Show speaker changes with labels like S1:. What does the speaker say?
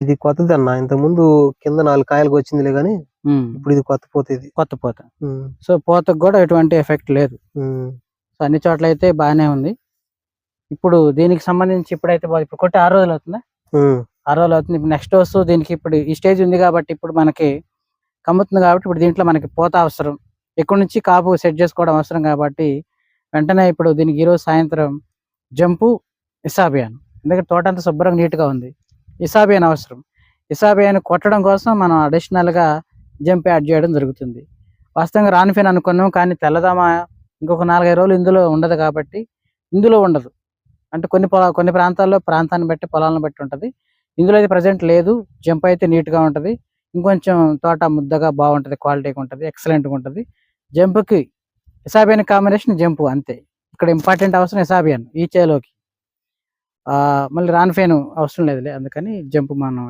S1: ఇది కొత్తదన్నా. ఇంతకుముందు కింద 4 కాయలకు వచ్చిందిలే గానీ,
S2: హ్మ్.
S1: ఇప్పుడు ఇది కొత్త పూత ఇది.
S2: కొత్త పూత.
S1: హ్మ్.
S2: సో, పూతకు గూడా ఎటువంటి ఎఫెక్ట్ లేదు.
S1: హ్మ్.
S2: సో, అన్ని చోట్లయితే బానే ఉంది. ఇప్పుడు దీనికి సంబంధించి ఇప్పుడైతే ఇప్పుడు కొట్టి 6 రోజులవుతుందా?
S1: హ్మ్.
S2: 6 రోజులవుతుంది. ఇప్పుడు నెక్స్ట్ డోసు దీనికి ఇప్పుడు ఈ స్టేజ్ ఉంది గాబట్టి, ఇప్పుడు మనకి కమ్ముతుంది గాబట్టి, ఇప్పుడు దీంట్లో మనకి పూత అవసరం. ఇక్కడి నుంచి కాపు సెట్ జేసుకోవడం అవసరం గాబట్టి, వెంటనే ఇప్పుడు దీనికి ఈరోజు సాయంత్రం జంపు, ఇసాబియాన్. ఎందుకంటే తోటంతా శుభ్రంగా నీట్‌గా ఉంది. ఇసాబియాన్ అవసరం. ఇసాబియాన్ కొట్టడం కోసం మనం అడిషనల్‌గా జంప్ యాడ్ జేయడం జరుగుతుంది. వాస్తవంగా రానిఫెన్ అనుకున్నాం. కానీ తెల్లదోమ ఇంకొక 4, 5 రోజులు ఇందులో ఉండదు కాబట్టి, ఇందులో ఉండదు. అంటే కొన్ని ప్రాంతాల్లో ప్రాంతాన్ని బట్టి, పొలాలను బట్టి ఉంటది. ఇందులో అయితే ప్రెజెంట్ లేదు. జంప్ అయితే నీట్‌గా ఉంటది. ఇంకొంచెం తోట ముద్దగా బావుంటది. క్వాలిటీగా ఉంటది. ఎక్సలెంట్‌గా ఉంటది. జంప్‌కి ఇసాబియాన్ కాంబినేషన్ జంపు అంతే. ఇక్కడ ఇంపార్టెంట్ అవసరం ఇసాబియాన్ ఈ చేలోకి. మళ్ళీ రానిఫెన్ అవసరం లేదులే. అందుకని జంప్ మనం